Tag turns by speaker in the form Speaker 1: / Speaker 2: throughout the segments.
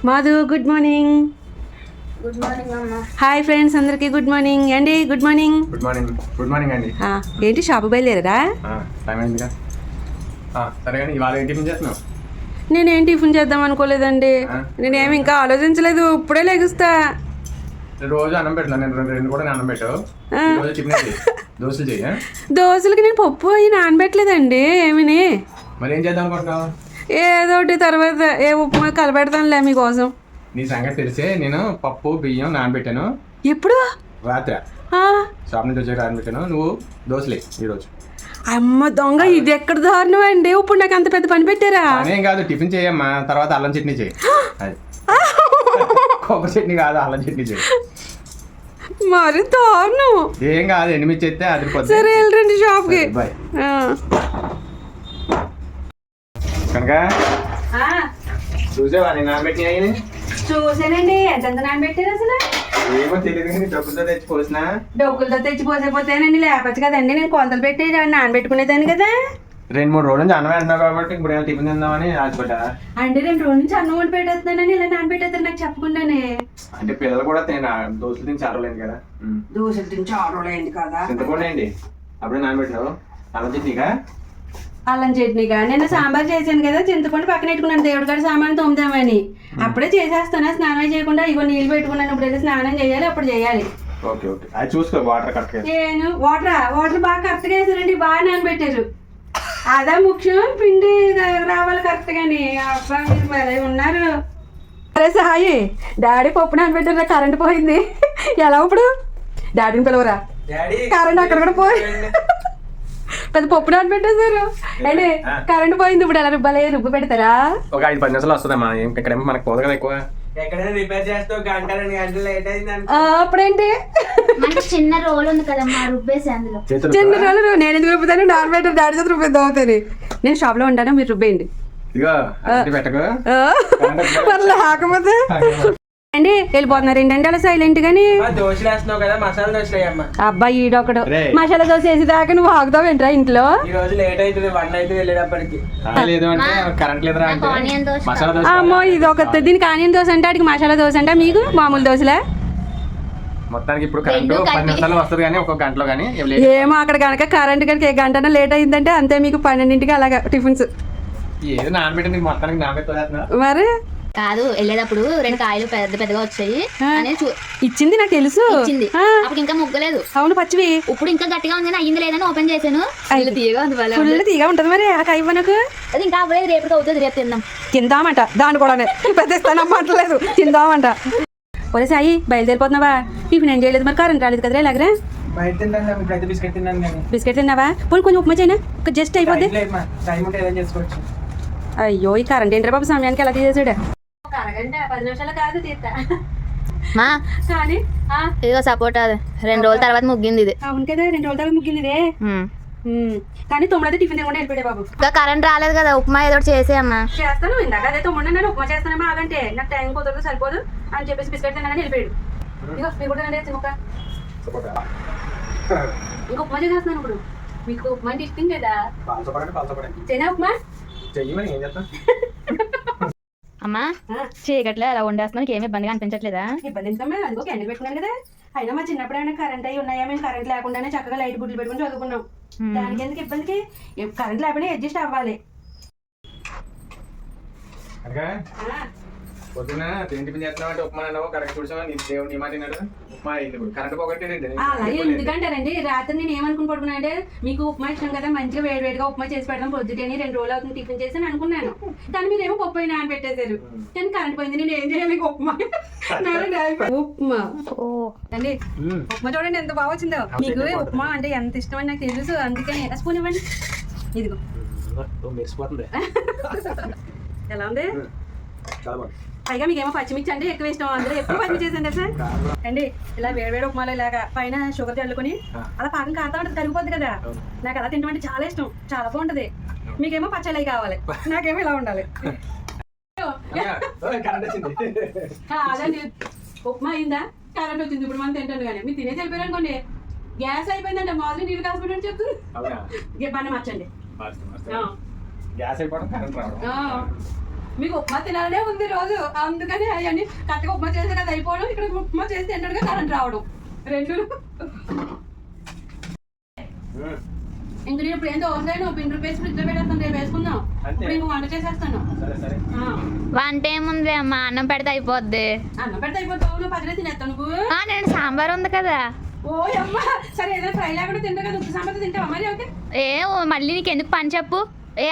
Speaker 1: Madhu good morning.
Speaker 2: Good morning అమ్మ.
Speaker 1: Hi friends అందరికి good morning అండి. Good morning.
Speaker 3: Good morning. Good morning అండి.
Speaker 1: ఏంటి షాపు బయలుదేరా?
Speaker 3: టైం అయిందిగా. సరే కానీ ఇవాళ ఏం టిఫిన్ చేస్తున్నావు?
Speaker 1: నేనేం టిఫిన్ చేద్దాం అనుకోలేదండి. నేనేమి ఇంకా ఆలోచించలేదు, ఇప్పుడే లెగుస్తా.
Speaker 3: రోజు అన్నం పెట్టలే, నేను రెండు కూడా అన్నం పెట్టావు. టిఫిన్ చేయి, దోశలు చెయ్యి.
Speaker 1: దోశలకి నేను పప్పు అవి నానబెట్టలేదండి ఏమిని.
Speaker 3: మరి ఏం చేద్దాం అనుకుంటున్నావు?
Speaker 1: ఏదో ఒకటి తర్వాత ఏ ఉప్మా కలపెడతానులే మీకోసం.
Speaker 3: నీ సంగతి తెలిసే నేను పప్పు బియ్యం నానబెట్టాను.
Speaker 1: ఎప్పుడు?
Speaker 3: రాత్రి షాప్ నుంచి వచ్చే నానబెట్టాను. నువ్వు దోశలే ఈరోజు.
Speaker 1: అమ్మ దొంగ, ఇది ఎక్కడ దారుణం అండి. ఇప్పుడు నాకు అంత పెద్ద పని పెట్టారా?
Speaker 3: అదేం కాదు, టిఫిన్ చేయమ్మా, తర్వాత అల్లం చట్నీ చేయి. అది కొబ్బరి చట్నీ కాదు, అల్లం చట్నీ చేయి.
Speaker 1: మరి దారుణం.
Speaker 3: ఏం కాదు, ఎనిమిది చేస్తే అది.
Speaker 1: సరే వెళ్ళండి షాప్కి.
Speaker 3: బాయ్. కనుక చూసావా నేను నానబెట్టి అయ్యి?
Speaker 1: చూసానండి. ఎంత నానబెట్టారు అసలు?
Speaker 3: ఏమో తెలియదు కానీ డబ్బులతో తెచ్చి పోసిన.
Speaker 1: డబ్బులతో తెచ్చి పోసేపోతానండి, లేకపోతే కదండి నేను కొలతలు పెట్టి నానబెట్టుకునేదాన్ని కదా.
Speaker 3: 2-3 రోజుల నుంచి అన్నం అంటున్నావు కాబట్టి ఇప్పుడు ఏమైనా టిఫిన్ తిందామని ఆశపడ్డా.
Speaker 1: అంటే 2 రోజుల నుంచి అన్నం వండి పెట్టేస్తున్నానని ఇలా నానబెట్టేస్తారు నాకు చెప్పకుండానే.
Speaker 3: అంటే పిల్లలు కూడా దోశలు తిని చారలేదు కదా.
Speaker 1: దోశలు తిని చారలేదు కదా.
Speaker 3: చింతపండు అండి అప్పుడే నానబెట్టినావు. అల్లం చట్నీగా?
Speaker 1: అల్లం చట్నీగా నేను సాంబార్ చేశాను కదా, చింతపండు పక్కన పెట్టుకున్నాను దేవుడి కాడ సామాన్ తోముదామని. అప్పుడే చేసేస్తాను, స్నానం చేయకుండా. ఇగో నీళ్ళు పెట్టుకున్నాను, ఇప్పుడు స్నానం చేయాలి, అప్పుడు చేయాలి.
Speaker 3: ఓకే ఓకే, అది చూసుకో. వాటర్ కరెక్ట్గా.
Speaker 1: నేను వాటర్ బాగా కరెక్ట్గా వేసానండి, బాగా నానబెట్టారు. అదే ముఖ్యం, పిండి రావాలి కరెక్ట్ గాని. అబ్బా మీరు మరి ఉన్నారు. సరే సాయి, డాడీ పప్పు నానబెట్టారు, కరెంట్ పోయింది. ఎలా ఇప్పుడు? డాడీని పిలవరా, కరెంట్ అక్కడ కూడా పోయి పెద్ద పప్పు నానబెట్టేశారు అండి. కరెంట్ పోయింది, ఇప్పుడు ఎలా రుబ్బాలి? రుబ్బు పెడతారా?
Speaker 3: ఒక 5-10 నిమిషాలు వస్తుందమ్మా. ఇక్కడ మనకు పోదు కదా ఎక్కువ.
Speaker 4: ఎక్కడైనా రిపేర్ చేస్తే 1-2 గంటలు లేట్ అయింది.
Speaker 1: అప్పుడేంటి,
Speaker 2: చిన్న రోల్ ఉంది కదమ్మా, రుబ్బేసి అందులో.
Speaker 1: చిన్న రోలు నేను ఎందుకు రుబ్బుతాను? నానబెట్టారు డాడీ చేత రుబ్బేద్దాం అవుతుంది. నేను షాప్ లో ఉంటాను, మీరు రుబ్బేయండి.
Speaker 3: ఇదిగో పెట్టకు
Speaker 1: మరి లేకపోతే అండి వెళ్ళిపోతున్నారు ఏంటంటే అలా సైలెంట్ గాని.
Speaker 4: దోశలు వేస్తున్నావు కదా, మసాలా దోశలు అయ్యమ్మా.
Speaker 1: అబ్బాయి ఈడొకడు మసాలా దోశ వేసేదాకా నువ్వు ఆగుతావు ఏంట్రా ఇంట్లో?
Speaker 4: ఈ రోజు లేట్ అవుతుంది, 1 అయితే వెళ్ళేటప్పటికి.
Speaker 3: లేదు అంటే కరెంట్ లేదురా అంటే మసాలా దోశ.
Speaker 1: అమ్మో ఇది ఒక దీనికి ఆనియన్ దోశ అంటే, అడిగి మసాలా దోశ అంటే, మీకు మామూలు దోశలే.
Speaker 3: మొత్తానికి ఇప్పుడు కరెంట్ 10 నిమిషాలు వస్తుంది కానీ, ఒక గంటలో కానీ
Speaker 1: ఏమో అక్కడ కనుక కరెంట్ కనుక ఏ గంట లేట్ అయిందంటే అంతే, మీకు 12ంటికి అలాగా టిఫిన్స్.
Speaker 3: ఏది నానబెట్టి మొత్తానికి నానబెట్టేస్తున్నా
Speaker 1: మరి
Speaker 2: కాదు, వెళ్ళేటప్పుడు 2 కాయలు పెద్దగా వచ్చాయి అని
Speaker 1: ఇచ్చింది నాకు తెలుసు.
Speaker 2: అప్పుడు ఇంకా ముగ్గలేదు.
Speaker 1: అవును పచ్చివి.
Speaker 2: ఇప్పుడు ఇంకా గట్టిగా ఉంది, అయ్యింది లేదని ఓపెన్ చేశాను.
Speaker 1: ఫుల్ తీగా ఉంటది మరి ఆ కాయ నాకు.
Speaker 2: అది ఇంకా అవ్వలేదు, రేపటికి అవుతుంది, రేపు
Speaker 1: తిందామంట. దాన్ని కూడా పెద్దస్తానమ్మంటలేదు, తిందామంట. పోలే సాయి బయలుదేరిపోతున్నావా? టిఫిన్ ఏం చేయలేదు, మరి కరెంట్ రాలేదు కదరా ఇలాగరా.
Speaker 4: బయట తిన్నాను, ఇప్పుడైతే బిస్కెట్ తిన్నాను నేను.
Speaker 1: బిస్కెట్ తిన్నావా? పోనీ కొంచెం ఉప్మా చేయనా, జస్ట్ అయిపోద్ది.
Speaker 4: టైం ఉంటే ఏదైనా చేసుకోవచ్చు.
Speaker 1: అయ్యో ఈ కరెంట్ ఏంటరా బాబు, సమయానికి ఎలా తీసేసాడు? అరగంట 10 నిమిషాలు కాదు తీస్తా కానీ.
Speaker 2: ఇదిగో సపోర్ట్, అది 2 రోజుల తర్వాత ముగ్గింది ఇది.
Speaker 1: అవును కదా, 2 రోజుల తర్వాత ముగ్గింది ఇదే. కానీ 9 టిఫిన్ తినకుండా వెళ్ళిపోయా బాబు.
Speaker 2: ఇంకా కరెంట్ రాలేదు కదా, ఉప్మా ఏదో చేసే అమ్మా.
Speaker 1: చేస్తాను, ఇందాక అదే 9 నేను ఉప్మా చేస్తానేమో ఆగంటే, నాకు టైం కుదరదు సరిపోదు అని చెప్పేసి బిస్కెట్ తిన్నానని వెళ్ళిపోయాడు. ఇగో మీకు కూడా చిన్నక్క ఇంకా ఉప్మా చేసేస్తున్నాను ఇప్పుడు. మీకు ఉప్మా అంటే ఇష్టం కదా? చేయనా ఉప్మా?
Speaker 2: అమ్మా చీకట్లో అలా వండేస్తున్నాను, ఏమి ఇబ్బందిగా అనిపించట్లేదా?
Speaker 1: ఇబ్బంది ఎందుకమ్మా, అందుకో క్యాండిల్ పెట్టుకున్నాను కదా. అయినా మా చిన్నప్పుడు ఏమైనా కరెంట్ అయ్యి ఉన్నాయా? మేము కరెంట్ లేకుండానే చక్కగా లైట్ గుడ్లు పెట్టుకుని చదువుకున్నాం. దానికి ఎందుకు ఇబ్బందికి? కరెంట్ లేకపోయినా అడ్జస్ట్ అవ్వాలి.
Speaker 3: పొద్దున టిఫిన్ చేస్తున్నావు అంటే ఉప్మా అన్నావు, కరెక్ట్ చూసావా? నీ దేవుడు నీ మాట తిన్నాడు. ఉప్మా అయింది ఇప్పుడు, కరెంట్ పోగొట్టేది.
Speaker 1: అలాగే ఎందుకంటారండి, రాత్రి నేను ఏమనుకుని పడుకున్నా అంటే, మీకు ఉప్మా ఇష్టం కదా, మంచిగా వేడివేడిగా ఉప్మా చేసి పెడదాం పొద్దుటని 2 రోజులు అవుతుంది టిఫిన్ చేసి అని అనుకున్నాను. కానీ మీరేమో పప్పు అయినా అని పెట్టేశారు. కానీ కరెంట్ పోయింది, నేను ఏం చేయాలి? ఉప్మా ఉప్మా అండి. ఉప్మా చూడండి ఎంత బాగా వచ్చిందో. మీకు ఉప్మా అంటే ఎంత ఇష్టం అని నాకు తెలుసు, అందుకని స్పూన్ ఇవ్వండి. ఇదిగో ఎలా ఉంది? పైగా మీకేమో పచ్చిమిర్చి అంటే ఎక్కువ ఇష్టం, అందులో ఎక్కువ పచ్చిమిర్చి చేసండి సార్ అండి. ఇలా వేడివేడి ఉప్మాలో ఇలాగా పైన షుగర్ చల్లుకొని అలా పాకం కాస్తా ఉంటుంది, కరిగిపోద్ది కదా. నాకు అలా తింటామంటే చాలా ఇష్టం, చాలా బాగుంటది. మీకేమో పచ్చళ్ళవి కావాలి, నాకేమో ఇలా ఉండాలి. అదండి ఉప్మా అయిందా, కరెంట్ వచ్చింది, ఇప్పుడు మనం తింటాను. కానీ మీరు తినేసి వెళ్ళిపోయారు అనుకోండి, గ్యాస్ అయిపోయిందంటే మామూలు నీళ్ళు కాసిపెట్టండి చెప్తుంది. బండి మార్చండి.
Speaker 3: గ్యాస్ అయిపోవడం కరెంట్ రావడం.
Speaker 1: మీకు ఉప్మా తినాలనే ఉంది రోజు, అందుకని అవన్నీ కరెక్ట్గా ఉప్మా చేస్తే కదా అయిపోవడం, ఇక్కడ ఉప్మా చేసి తింటాడుగా కరెంట్ రావడం రెండు. ఇంక నేను ఇప్పుడు ఏం దోసలేను, పిండి రూపేసి ఫ్రిడ్జ్ లో పెట్టేస్తాను, రేపు వేసుకుందాం. ఇప్పుడు ఇంక వంట చేసేస్తాను.
Speaker 2: వంట ఏముంది అమ్మా, అన్నం పెడితే అయిపోద్ది.
Speaker 1: అన్నం పెడితే అయిపోతావు, నువ్వు పదిలే తినేస్తావు నువ్వు.
Speaker 2: నేను సాంబార్ ఉంది కదా.
Speaker 1: ఓ అమ్మ, సరే ఏదైనా ఫ్రై లేకుండా తింటావు కదా, ఉప్పు సాంబార్ తింటావా మరి? ఓకే
Speaker 2: మళ్ళీ నీకు ఎందుకు పని చెప్పు.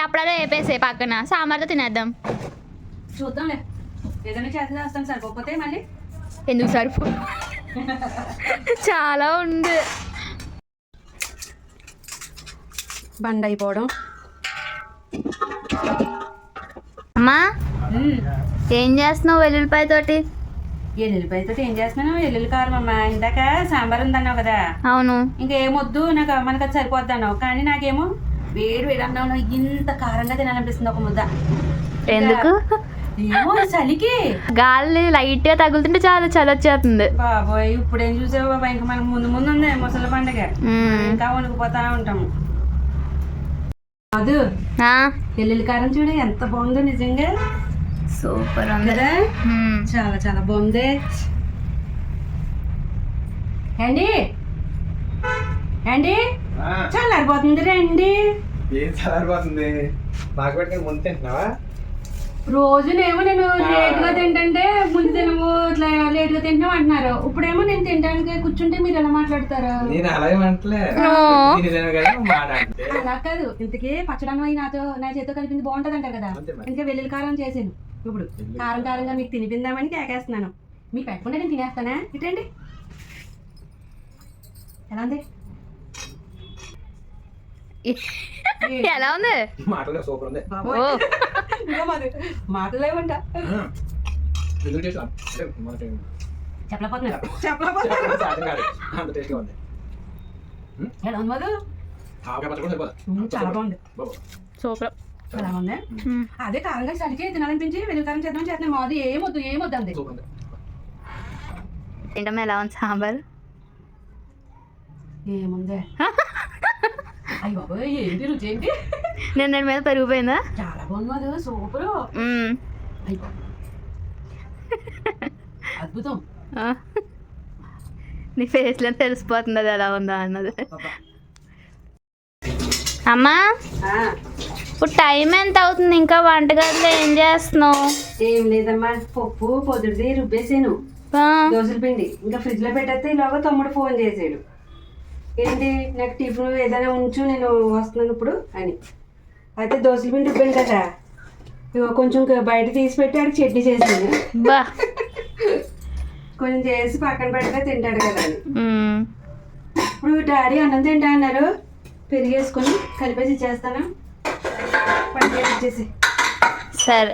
Speaker 2: అప్పుడదే వేపేసే పక్కన సాంబార్తో తినేద్దాం.
Speaker 1: చూద్దాంలే, ఏదైనా చేసి చేస్తాను, సరిపోతే మళ్ళీ
Speaker 2: ఎందుకు సరిపో, చాలా ఉంది.
Speaker 1: బండ్ అయిపోవడం.
Speaker 2: అమ్మా ఏం చేస్తున్నావు వెల్లుల్లిపాయ తోటి?
Speaker 1: ఎల్లుల్లిపాయతో ఏం చేస్తున్నాను? ఎల్లుల్లి కారం అమ్మా. ఇందాక సాంబార్ ఉందన్నావు కదా.
Speaker 2: అవును.
Speaker 1: ఇంకేమొద్దు నాకు, మనకు అది సరిపోద్ది అన్నావు, కానీ నాకేమో వేడి వేడి అన్నావు, ఇంత కారంగా తినాలనిపిస్తుంది ఒక ముద్ద.
Speaker 2: ఎందుకు?
Speaker 1: ఏమో చలికి
Speaker 2: గాలి లైట్ గా తగులుతుంటే చాలా చలి వచ్చేస్తుంది.
Speaker 1: బాబోయ్, ఇప్పుడేం చూసావు బాబా, ఇంకా మనకు ముందు ముందు ఉంది ముసలి పండుగ, ఇంకా వణికిపోతా ఉంటాము. అది ఎల్లుల్లి కారం చూడు ఎంత బాగుందో, నిజంగా
Speaker 2: సూపర్
Speaker 1: కదా, చాలా చాలా బాగుంది. అండి అండి చల్లారిపోతుంది రండి.
Speaker 3: ఏం చల్లారిపోతుంది? మాకు పెట్టుకుని ముందు తింటున్నావా?
Speaker 1: రోజునేమో నేను లేట్గా తింటే ముందు తినము, ఇట్లా లేట్గా తింటాం అంటున్నారు. ఇప్పుడేమో నేను తినడానికి కూర్చుంటే మీరు ఎలా మాట్లాడతారు?
Speaker 3: నేను అలాగే అంటలే,
Speaker 1: అలా కాదు. ఇంతకీ పచ్చడన్నం అయి నా చేతితో కలిపింది బాగుంటది అంటారు కదా, ఇంకా వెల్లుల్లి కారం చేసాను. ఇప్పుడు కారం కారంగా మీకు తినిపిందామని కేకేస్తున్నాను. మీకు పెట్టకుండా నేను తినేస్తానా? ఇటండి, ఎలా ఉంది?
Speaker 2: ఎలా ఉంది?
Speaker 3: మాటలే సూపర్ ఉంది.
Speaker 1: మాటలు లేవంట, చెప్పలేకపోతున్నా. ఎలా ఉంది మధు? చాలా బాగుంది,
Speaker 2: సూపర్.
Speaker 1: చాలా బాగుంది. అదే కారంగా చలికి తినాలనిపించి వెల్లుల్లి కారం చేద్దామని చేస్తున్నాను. మాది ఏమొద్దు అంది.
Speaker 2: తింటాం. ఎలా ఉంది సాంబార్?
Speaker 1: ఏముంది? అయ్య బాబోయ్, ఏంటి రుచి ఏంటి?
Speaker 2: నేను మీద పెరిగిపోయిందా?
Speaker 1: చాలా బాగుంది మధు, సూపర్, అద్భుతం.
Speaker 2: నీ ఫేస్ లో తెలిసిపోతుంది అది ఎలా ఉందా అన్నది. అమ్మా ఇప్పుడు టైం ఎంత అవుతుంది? ఇంకా వంటగదిలో ఏం చేస్తున్నావు?
Speaker 1: ఏం లేదమ్మా, పప్పు పొద్దుది రుబ్బేసాను, దోశల పిండి ఇంకా ఫ్రిడ్జ్ లో పెట్టేస్తే ఇలాగ తమ్ముడు ఫోన్ చేసాడు. ఏంటి నాకు టిఫిన్ ఏదైనా ఉంచు, నేను వస్తున్నాను ఇప్పుడు అని. అయితే దోశల పిండి రుబ్బాను కదా, కొంచెం బయట తీసి పెట్టి ఆడికి చట్నీ చేసాను. కొంచెం చేసి పక్కన పెడితే తింటాడు కదా అని. ఇప్పుడు డాడీ అన్నం తింటా అన్నారు, పెరిగేసుకొని కలిపేసి ఇచ్చేస్తాను, పని చేసి ఇచ్చేసి.
Speaker 2: సరే.